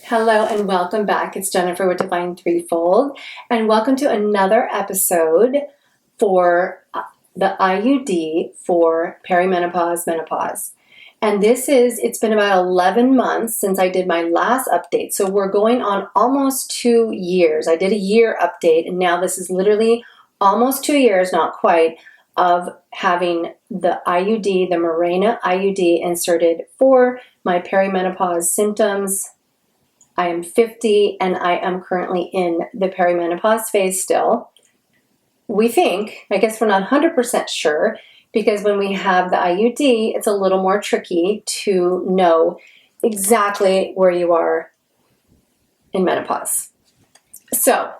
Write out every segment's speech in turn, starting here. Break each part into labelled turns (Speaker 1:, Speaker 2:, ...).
Speaker 1: Hello and welcome back. It's Jennifer with Divinethreefold, and welcome to another episode for the IUD for perimenopause, menopause. And it's been about 11 months since I did my last update. So we're going on almost 2 years. I did a year update, and now this is literally almost 2 years, not quite, of having the IUD, the Mirena IUD inserted for my perimenopause symptoms. I am 50 and I am currently in the perimenopause phase still. We think, I guess we're not 100% sure, because when we have the IUD, it's a little more tricky to know exactly where you are in menopause. So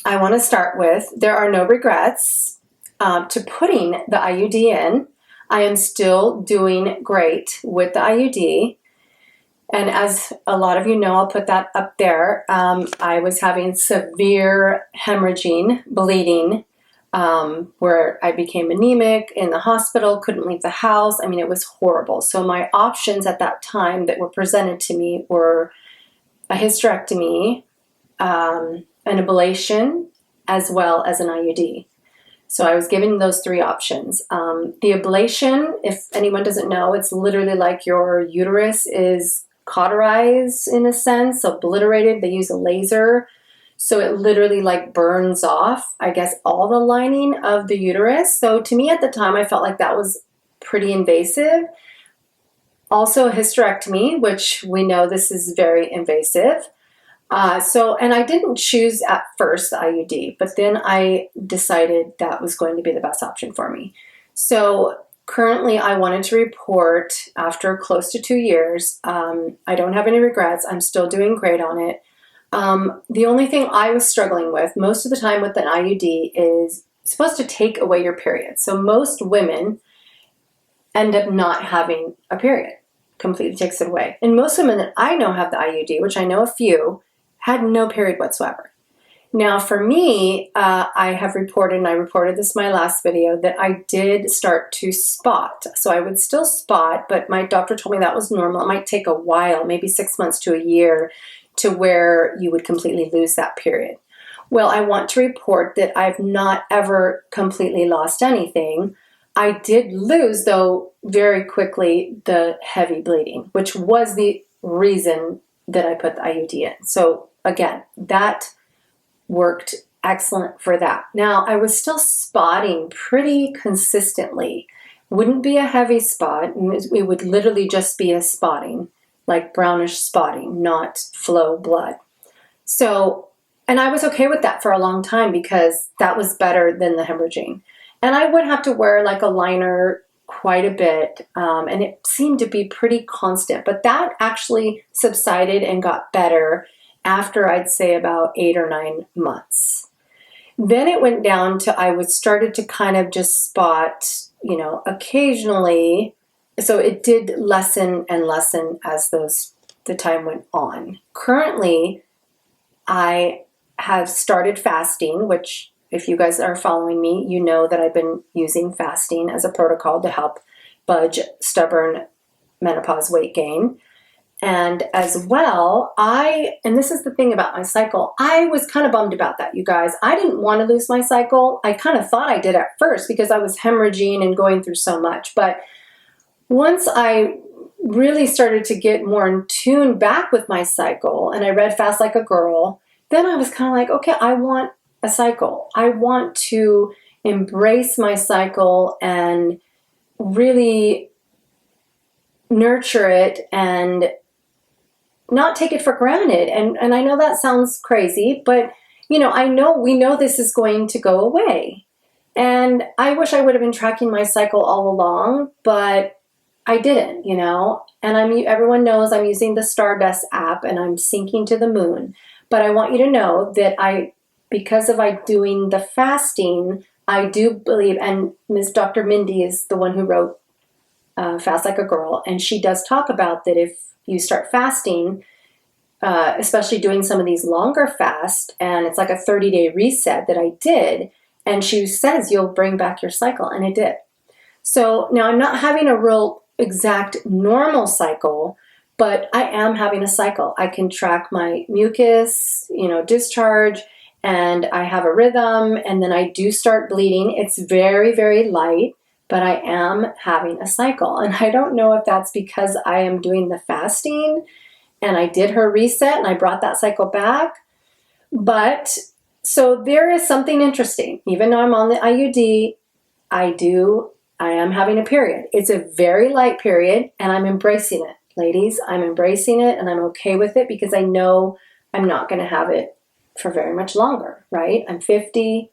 Speaker 1: I want to start with, there are no regrets to putting the IUD in. I am still doing great with the IUD. And as a lot of you know, I'll put that up there. I was having severe hemorrhaging, bleeding, where I became anemic in the hospital, couldn't leave the house. I mean, it was horrible. So my options at that time that were presented to me were a hysterectomy, an ablation, as well as an IUD. So I was given those three options. The ablation, if anyone doesn't know, it's literally like your uterus is cauterized in a sense, obliterated. They use a laser. So it literally like burns off, I guess, all the lining of the uterus. So to me at the time, I felt like that was pretty invasive. Also a hysterectomy, which we know this is very invasive. And I didn't choose at first the IUD, but then I decided that was going to be the best option for me. So currently, I wanted to report after close to 2 years. I don't have any regrets. I'm still doing great on it. The only thing I was struggling with most of the time with an IUD is supposed to take away your period. So most women end up not having a period. Completely takes it away. And most women that I know have the IUD, which I know a few, had no period whatsoever. Now for me, I have reported, and I reported this in my last video, that I did start to spot. So I would still spot, but my doctor told me that was normal. It might take a while, maybe 6 months to a year, to where you would completely lose that period. Well, I want to report that I've not ever completely lost anything. I did lose, though, very quickly, the heavy bleeding, which was the reason that I put the IUD in. So again, that worked excellent for that. Now, I was still spotting pretty consistently. Wouldn't be a heavy spot. It would literally just be a spotting, like brownish spotting, not flow blood. So, and I was okay with that for a long time because that was better than the hemorrhaging. And I would have to wear like a liner quite a bit, and it seemed to be pretty constant. But that actually subsided and got better after I'd say about 8 or 9 months. Then it went down to I was started to kind of just spot, occasionally. So it did lessen and lessen as the time went on. Currently, I have started fasting, which if you guys are following me, you know that I've been using fasting as a protocol to help budge stubborn menopause weight gain. And as well, and this is the thing about my cycle, I was kind of bummed about that, you guys. I didn't want to lose my cycle. I kind of thought I did at first because I was hemorrhaging and going through so much. But once I really started to get more in tune back with my cycle and I read Fast Like a Girl, then I was kind of like, okay, I want a cycle. I want to embrace my cycle and really nurture it and not take it for granted. And I know that sounds crazy, but we know this is going to go away. And I wish I would have been tracking my cycle all along, but I didn't, and everyone knows I'm using the Stardust app and I'm syncing to the moon. But I want you to know that because of doing the fasting, I do believe, and Dr. Mindy is the one who wrote Fast Like a Girl, and she does talk about that if you start fasting, especially doing some of these longer fasts, and it's like a 30-day reset that I did, and she says you'll bring back your cycle, and it did. So now I'm not having a real exact normal cycle, but I am having a cycle. I can track my mucus, discharge, and I have a rhythm, and then I do start bleeding. It's very, very light, but I am having a cycle. And I don't know if that's because I am doing the fasting and I did her reset and I brought that cycle back. But so there is something interesting. Even though I'm on the IUD, I am having a period. It's a very light period, and I'm embracing it. Ladies, I'm embracing it, and I'm okay with it because I know I'm not going to have it for very much longer, right? I'm 50,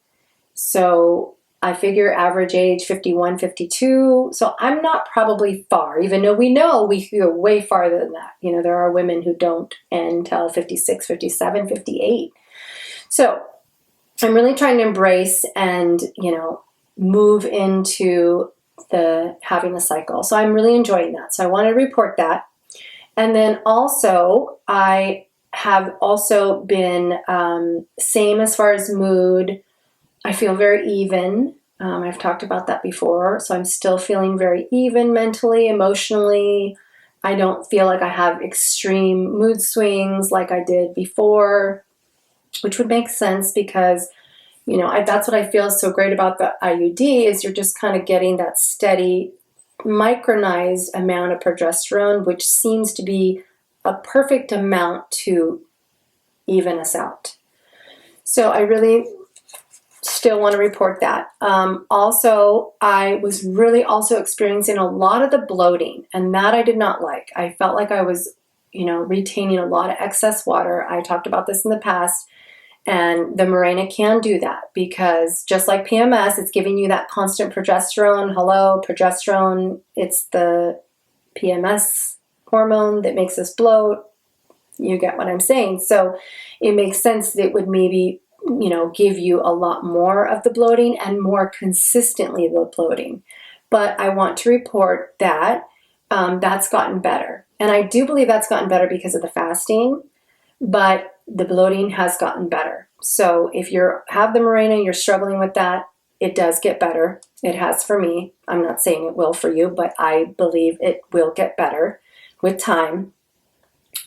Speaker 1: so I figure average age 51, 52. So I'm not probably far, even though we know we can go way farther than that. There are women who don't end till 56, 57, 58. So I'm really trying to embrace and, move into the having a cycle. So I'm really enjoying that. So I want to report that. And then also, I have also been same as far as mood. I feel very even. I've talked about that before. So I'm still feeling very even mentally, emotionally. I don't feel like I have extreme mood swings like I did before, which would make sense because, that's what I feel is so great about the IUD is you're just kind of getting that steady, micronized amount of progesterone, which seems to be a perfect amount to even us out. So I really still want to report that. Also, I was really also experiencing a lot of the bloating, and that I did not like. I felt like I was, retaining a lot of excess water. I talked about this in the past, and the Mirena can do that because just like PMS, it's giving you that constant progesterone. Hello, progesterone. It's the PMS hormone that makes us bloat. You get what I'm saying? So it makes sense that it would maybe, give you a lot more of the bloating and more consistently the bloating. But I want to report that that's gotten better. And I do believe that's gotten better because of the fasting, but the bloating has gotten better. So if you have the Mirena, you're struggling with that, it does get better. It has for me. I'm not saying it will for you, but I believe it will get better with time.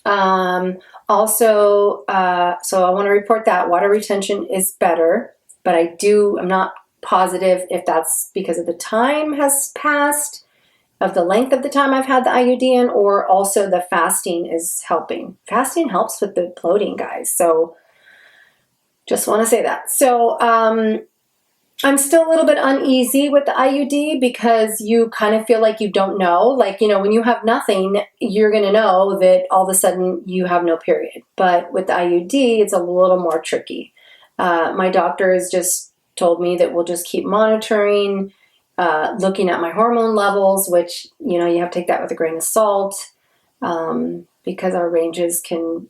Speaker 1: So I want to report that water retention is better, but I'm not positive if that's because of the time has passed, of the length of the time I've had the IUD in, or also the fasting is helping. Fasting helps with the bloating, guys. So just want to say that. So, I'm still a little bit uneasy with the IUD because you kind of feel like you don't know. Like, when you have nothing, you're going to know that all of a sudden you have no period. But with the IUD, it's a little more tricky. My doctor has just told me that we'll just keep monitoring, looking at my hormone levels, which, you have to take that with a grain of salt because our ranges can,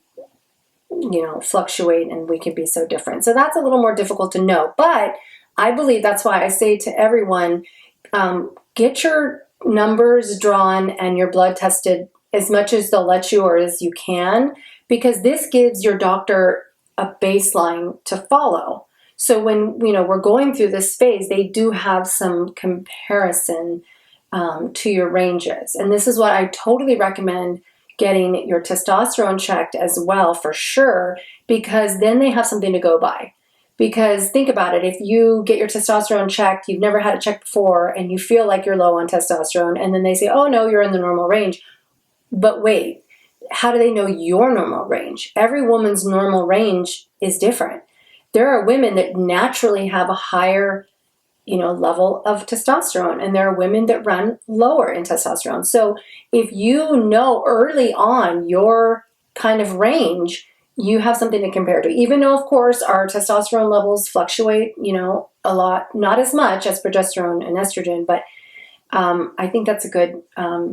Speaker 1: fluctuate and we can be so different. So that's a little more difficult to know. But I believe that's why I say to everyone, get your numbers drawn and your blood tested as much as they'll let you or as you can, because this gives your doctor a baseline to follow. So when, we're going through this phase, they do have some comparison to your ranges. And this is what I totally recommend getting your testosterone checked as well, for sure, because then they have something to go by. Because think about it, if you get your testosterone checked, you've never had it checked before, and you feel like you're low on testosterone, and then they say, oh no, you're in the normal range. But wait, how do they know your normal range? Every woman's normal range is different. There are women that naturally have a higher, level of testosterone, and there are women that run lower in testosterone. So if you know early on your kind of range, you have something to compare to. Even though, of course, our testosterone levels fluctuate, a lot, not as much as progesterone and estrogen, but I think that's a good,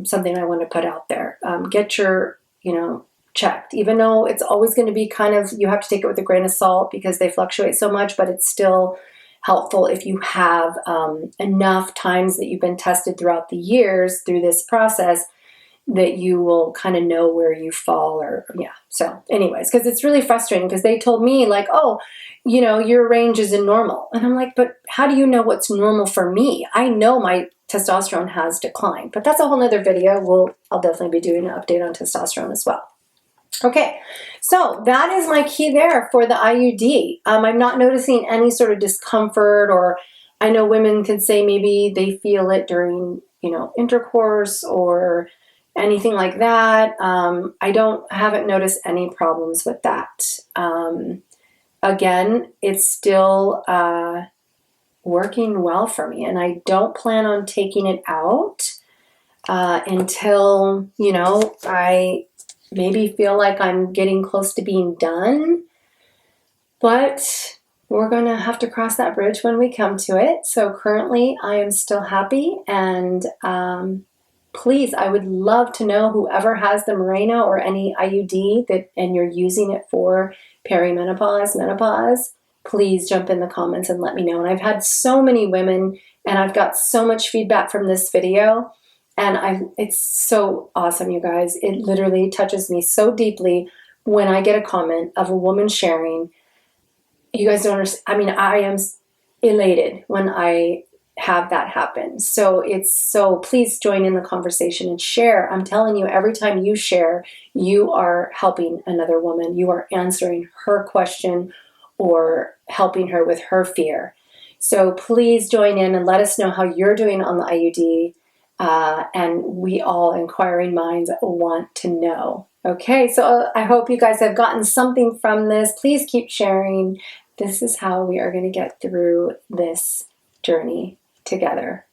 Speaker 1: something I want to put out there. Get your, checked, even though it's always going to be kind of, you have to take it with a grain of salt because they fluctuate so much, but it's still helpful if you have enough times that you've been tested throughout the years through this process that you will kind of know where you fall So anyways, because it's really frustrating because they told me like, oh, your range is in normal. And I'm like, but how do you know what's normal for me? I know my testosterone has declined. But that's a whole nother video. I'll definitely be doing an update on testosterone as well. Okay, so that is my key there for the IUD. I'm not noticing any sort of discomfort, or I know women can say maybe they feel it during, intercourse or anything like that. I haven't noticed any problems with that. Again, it's still working well for me, and I don't plan on taking it out until, I maybe feel like I'm getting close to being done, but we're going to have to cross that bridge when we come to it. So currently I am still happy, and please, I would love to know, whoever has the Mirena or any IUD and you're using it for perimenopause, menopause, please jump in the comments and let me know. And I've had so many women, and I've got so much feedback from this video. And it's so awesome, you guys. It literally touches me so deeply when I get a comment of a woman sharing. You guys don't understand. I mean, I am elated when I have that happen. So please join in the conversation and share. I'm telling you, every time you share, you are helping another woman. You are answering her question or helping her with her fear. So please join in and let us know how you're doing on the IUD. And we all inquiring minds want to know. Okay, so I hope you guys have gotten something from this. Please keep sharing. This is how we are going to get through this journey together.